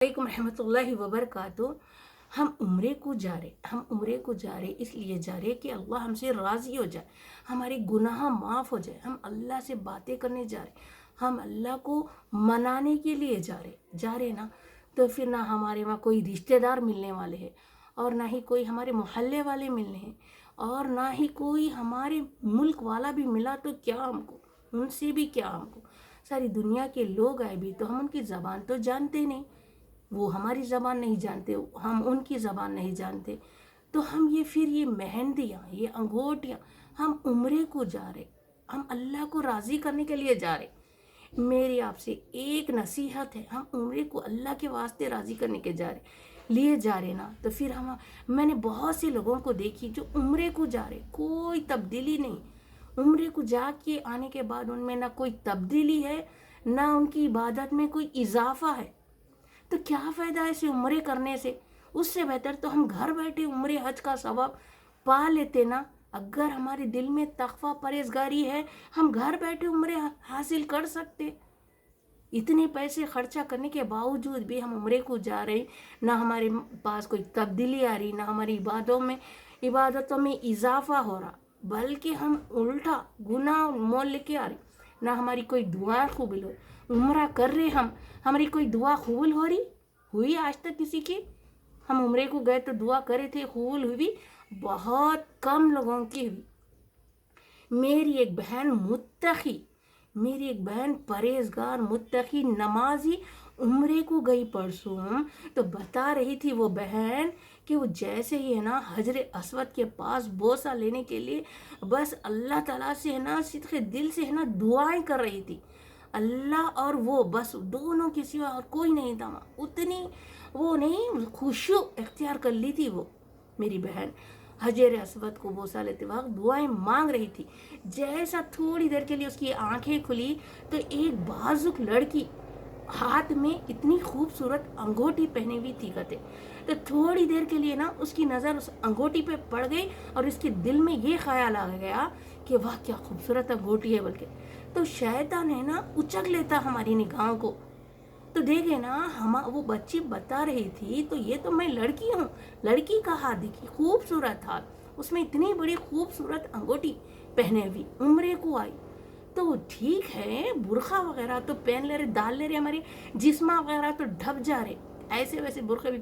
वालेकुम रहमतुल्लाहि वबरकातुहू। हम उम्रे को जा रहे इसलिए जा रहे कि अल्लाह हमसे राज़ी हो जाए, हमारे गुनाह माफ़ हो जाए। हम अल्लाह से बातें करने जा रहे, हम अल्लाह को मनाने के लिए जा रहे ना। तो फिर ना हमारे वहाँ कोई रिश्तेदार मिलने वाले हैं, और ना ही कोई हमारे मोहल्ले वाले मिलने हैं, और ना ही कोई हमारे मुल्क वाला भी मिला तो क्या हमको, उनसे भी क्या हमको। सारी दुनिया के लोग आए भी तो हम उनकी ज़बान तो जानते नहीं, वो हमारी ज़बान नहीं जानते, हम उनकी ज़बान नहीं जानते। तो हम ये मेहंदियाँ, ये अंगूठियाँ, हम उम्रे को जा रहे, हम अल्लाह को राज़ी करने के लिए जा रहे। मेरी आपसे एक नसीहत है, हम उम्रे को अल्लाह के वास्ते राज़ी करने के लिए जा रहे ना। तो फिर मैंने बहुत से लोगों को देखी जो उम्रे को जा रहे, कोई तब्दीली नहीं। उम्रे को जाके आने के बाद उनमें ना कोई तब्दीली है, ना उनकी इबादत में कोई इजाफा है। तो क्या फ़ायदा ऐसे उम्रे करने से? उससे बेहतर तो हम घर बैठे उम्रे हज का सवाब पा लेते ना। अगर हमारे दिल में तक़वा परहेज़गारी है, हम घर बैठे उम्रे हासिल कर सकते। इतने पैसे खर्चा करने के बावजूद भी हम उम्रे को जा रहे, ना हमारे पास कोई तब्दीली आ रही, ना हमारी इबादतों में इजाफा हो रहा, बल्कि हम उल्टा गुनाह मोल लेके आ रहे। ना हमारी कोई दुआ कबूल हो, उम्रा कर रहे हम, हमारी कोई दुआ कबूल हो रही हुई आज तक किसी की? हम उम्रे को गए तो दुआ करे थे, कबूल हुई? बहुत कम लोगों की हुई। मेरी एक बहन परहेजगार मुत्तकी नमाजी उम्रे को गई परसों, तो बता रही थी वो बहन कि वो जैसे ही है ना हजरे अस्वद के पास बोसा लेने के लिए बस अल्लाह ताला से है ना सिद्क़े दिल से है ना दुआएं कर रही थी। अल्लाह और वो, बस दोनों के सिवा और कोई नहीं था वहाँ। उतनी वो नहीं खुशू इख्तियार कर ली थी वो मेरी बहन। हजर अस्वद को बोसा लेते वक्त दुआएं मांग रही थी। जैसा थोड़ी देर के लिए उसकी आंखें खुली तो एक बाजुक लड़की हाथ में इतनी खूबसूरत अंगूठी पहनी हुई थी कहते। तो थोड़ी देर के लिए ना उसकी नज़र उस अंगूठी पे पड़ गई और इसके दिल में ये ख्याल आ गया कि वाह क्या खूबसूरत अंगूठी है। बल्कि तो शैतान है ना उचक लेता हमारी निगाहों को। तो देखे ना वो बच्ची बता रही थी, तो ये तो मैं लड़की हूँ, लड़की का हाथ देखी, खूबसूरत हाथ, उसमें इतनी बड़ी खूबसूरत अंगूठी पहने हुई, उम्रे को आई। तो ठीक है, बुरखा वगैरह तो पहन ले रहे, डाल ले रहे, हमारे जिस्मा वगैरह तो ढप जा रहे, ऐसे वैसे बुरखे भी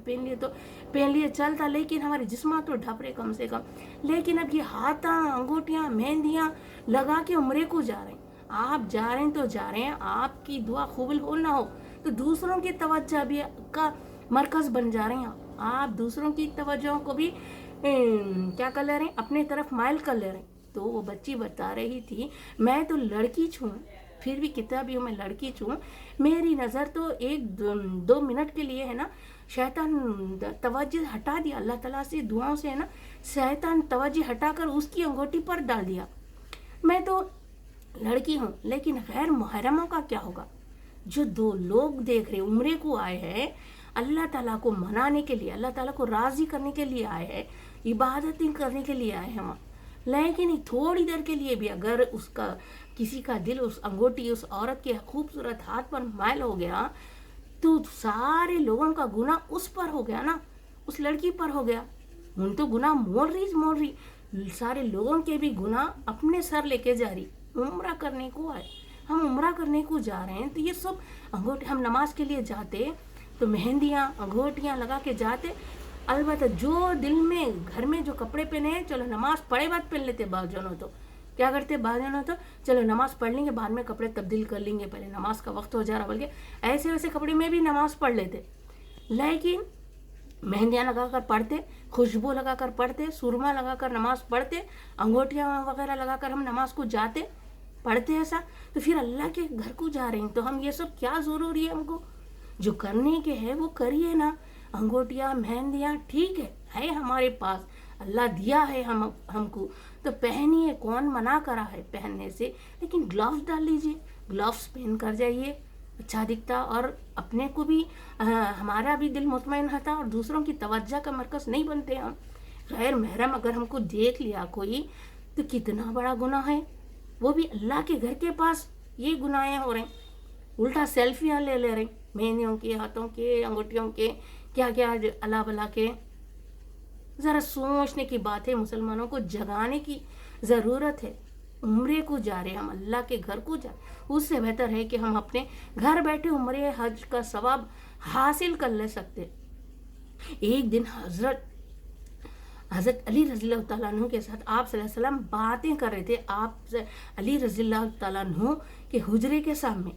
पहन लिए चलता, लेकिन हमारे जिस्मा तो ढप रहे कम से कम। लेकिन अब ये हाथा अंगूठियाँ मेहंदियाँ लगा के उम्रे को जा रहे हैं। आप जा रहे हैं तो जा रहे हैं, आपकी दुआ कबूल हो ना हो तो दूसरों की तवज्जो भी का मरकज़ बन जा रहे हैं। आप दूसरों की तवज्जो को भी क्या कर ले रहे हैं, अपने तरफ माइल कर ले रहे हैं। तो वो बच्ची बता रही थी, मैं तो लड़की छूँ, फिर भी किताबी हूँ, मैं लड़की छूँ, मेरी नज़र तो एक दो मिनट के लिए है ना शैतान तवज्जो हटा दिया अल्लाह ताला से, दुआओं से है ना शैतान तवज्जो हटाकर उसकी अंगूठी पर डाल दिया। मैं तो लड़की हूँ, लेकिन गैर मुहर्रमों का क्या होगा? जो दो लोग देख रहे उम्रे को आए हैं, अल्लाह ताला को मनाने के लिए, अल्लाह ताला को राज़ी करने के लिए आए हैं, इबादतें करने के लिए आए हैं वहाँ। लेकिन थोड़ी देर के लिए भी अगर उसका किसी का दिल उस अंगूठी, उस औरत के खूबसूरत हाथ पर मायल हो गया, तो सारे लोगों का गुनाह उस पर हो गया ना, उस लड़की पर हो गया। उन तो गुनाह मोल रही, सारे लोगों के भी गुनाह अपने सर लेके जा रही। उम्रा करने को आए, हम उम्रा करने को जा रहे हैं, तो ये सब अंगूठी, हम नमाज के लिए जाते तो मेहंदियाँ अंगूठियाँ लगा के जाते। अलबत्ता जो दिल में घर में जो कपड़े पहने हैं, चलो नमाज पढ़े बाद पहन लेते। बाजनों तो क्या करते, बाजनों तो चलो नमाज पढ़ लेंगे, बाद में कपड़े तब्दील कर लेंगे, पहले नमाज का वक्त हो जा रहा, बल्कि ऐसे वैसे कपड़े में भी नमाज पढ़ लेते। लेकिन मेहंदियाँ लगा कर पढ़ते, खुशबू लगा कर पढ़ते, सुरमा लगा कर नमाज पढ़ते, अंगूठियाँ वगैरह लगा कर हम नमाज को जाते पढ़ते ऐसा। तो फिर अल्लाह के घर को जा रहे हैं, तो हम ये सब क्या ज़रूरी है? हमको जो करने के है वो करिए ना। अंगूठियाँ मेहंदियाँ ठीक है हमारे पास, अल्लाह दिया है हमको, तो पहनिए, कौन मना करा है पहनने से। लेकिन ग्लव्स डाल लीजिए, ग्लव्स पहन कर जाइए, अच्छा दिखता, और अपने को भी हमारा भी दिल मुतमईन रहता, और दूसरों की तवज्जो का मरकज़ नहीं बनते हम। गैर महरम अगर हमको देख लिया कोई, तो कितना बड़ा गुनाह है, वो भी अल्लाह के घर के पास ये गुनाहें हो रहे हैं। उल्टा सेल्फियाँ ले रहे हैं। मेहंदियों के, हाथों के, अंगूठियों के, क्या क्या अला बला के। ज़रा सोचने की बात है, मुसलमानों को जगाने की ज़रूरत है। उम्रे को जा रहे हम, अल्लाह के घर को जा, उससे बेहतर है कि हम अपने घर बैठे उम्रे हज का सवाब हासिल कर ले सकते। एक दिन हज़रत अली रज़ियल्लाहु तआला अन्हु के साथ आप सल्लल्लाहु अलैहि वसल्लम बातें कर रहे थे, आप अली रज़ियल्लाहु तआला अन्हु के हुजरे के सामने।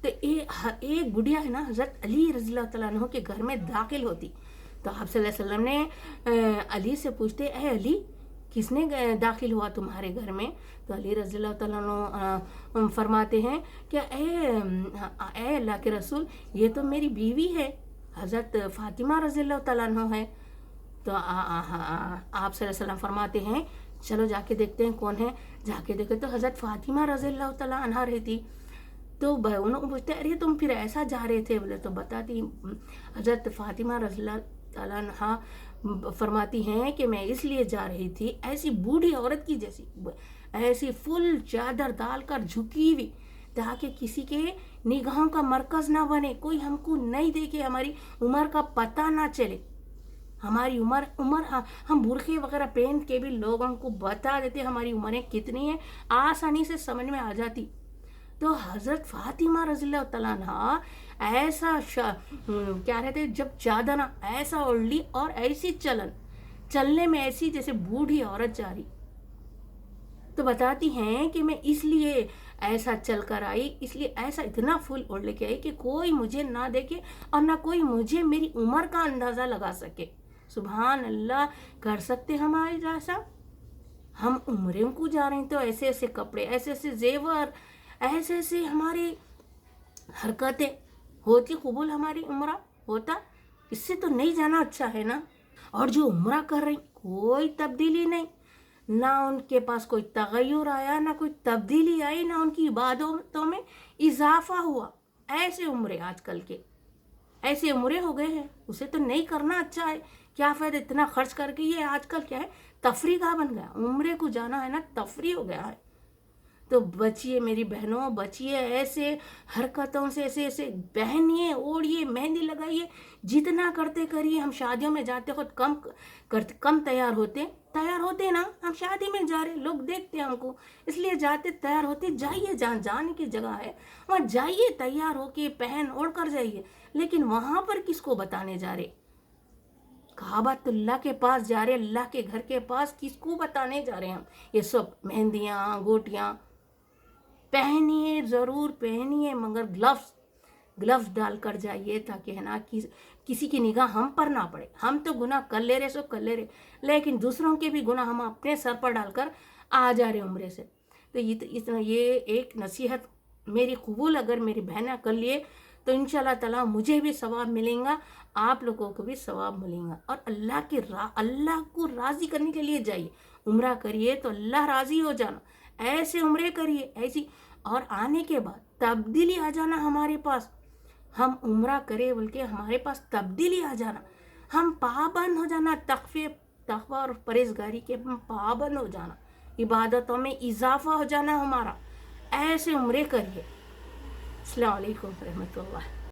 तो एक बुढ़िया है ना, हज़रत अली रज़ियल्लाहु तआला अन्हु के घर में दाखिल होती, तो आप सल्लल्लाहु अलैहि वसल्लम ने अली से पूछते, ए अली, किसने दाखिल हुआ तुम्हारे घर में? तो अली रज़ियल्लाहु तआला अन्हु फरमाते हैं कि ए अल्लाह के रसूल, ये तो मेरी बीवी है, हज़रत फ़ातिमा रज़ियल्लाहु तआला अन्हा है। तो आप सल्लल्लाहु अलैहि वसल्लम फरमाते हैं, चलो जाके देखते हैं कौन है। जाके देखे तो हज़रत फ़ातिमा रज़ियल्लाहु तआला अन्हा रहती। तो उन्होंने पूछते, अरे तुम फिर ऐसा जा रहे थे? बोले तो बताती हज़रत फ़ातिमा रज़ियल्लाहु तआला अन्हा फरमाती हैं कि मैं इसलिए जा रही थी, ऐसी बूढ़ी औरत की जैसी, ऐसी फुल चादर डालकर झुकी हुई, ताकि किसी के निगाहों का मरकज़ ना बने, कोई हमको नहीं देखे, हमारी उम्र का पता ना चले। हमारी उम्र हम बुरखे वगैरह पहन के भी लोगों को बता देते हमारी उम्रें कितनी है, आसानी से समझ में आ जाती। तो हज़रत फ़ातिमा रज़ियल्लाहु तआला अन्हा ऐसा क्या रहते, जब चादर ना ऐसा ओढ़ ली और ऐसी चलने में ऐसी जैसे बूढ़ी औरत जा रही। तो बताती हैं कि मैं इसलिए ऐसा चल कर आई, इसलिए ऐसा इतना फूल ओढ़ लेके आई कि कोई मुझे ना देखे और ना कोई मुझे मेरी उम्र का अंदाज़ा लगा सके। सुभान अल्लाह, कर सकते हमारे जैसा? हम उम्रे को जा रहे हैं तो ऐसे ऐसे कपड़े, ऐसे ऐसे जेवर, ऐसे ऐसे हमारी हरकतें होती, कबूल हमारी उम्र होता? इससे तो नहीं जाना अच्छा है ना। और जो उम्रा कर रही, कोई तब्दीली नहीं, ना उनके पास कोई तगय्युर आया, ना कोई तब्दीली आई, ना उनकी इबादतों में इजाफा हुआ। ऐसे उम्रे आजकल के ऐसे उम्रे हो गए हैं, उसे तो नहीं करना अच्छा है। क्या फ़ायदा इतना खर्च करके? ये आजकल क्या है, तफरी का बन गया। उम्रे को जाना है ना, तफरी हो गया है। तो बचिए मेरी बहनों, बचिए ऐसे हरकतों से, ऐसे ऐसे पहनिए, ओढ़िए, मेहंदी लगाइए, जितना करते करिए। हम शादियों में जाते वक्त कम तैयार होते ना, हम शादी में जा रहे, लोग देखते हैं हमको, इसलिए जाते, तैयार होते। जाइए, जाने की जगह है वहाँ जाइए, तैयार होके पहन ओढ़ कर जाइए। लेकिन वहाँ पर किसको बताने जा रहे? काबतुल्लाह के पास जा रहे, अल्लाह के घर के पास, किसको बताने जा रहे हैं हम? ये सब मेहंदियाँ, अंगूठियाँ पहनिए, ज़रूर पहनिए, मगर ग्लव्स डाल कर जाइए, ताकि है ना किसी की निगाह हम पर ना पड़े। हम तो गुनाह कर ले रहे, सब कर ले रहे, लेकिन दूसरों के भी गुनाह हम अपने सर पर डालकर आ जा रहे उम्रे से। तो ये एक नसीहत मेरी कबूल अगर मेरी बहना कर लिए तो इंशाल्लाह ताला मुझे भी सवाब मिलेगा, आप लोगों को भी सवाब मिलेगा। और अल्लाह को राज़ी करने के लिए जाइए, उम्रा करिए तो अल्लाह राज़ी हो जाना, ऐसे उम्रे करिए ऐसी, और आने के बाद तब्दीली आ जाना हमारे पास। हम उम्रा करें बल्कि हमारे पास तब्दीली आ जाना, हम पाबंद हो जाना, तक़वा और परहेज़गारी के हम पाबंद हो जाना, इबादतों में इजाफा हो जाना हमारा। ऐसे उम्रे करिए। अस्सलाम वालेकुम रहमतुल्लाह।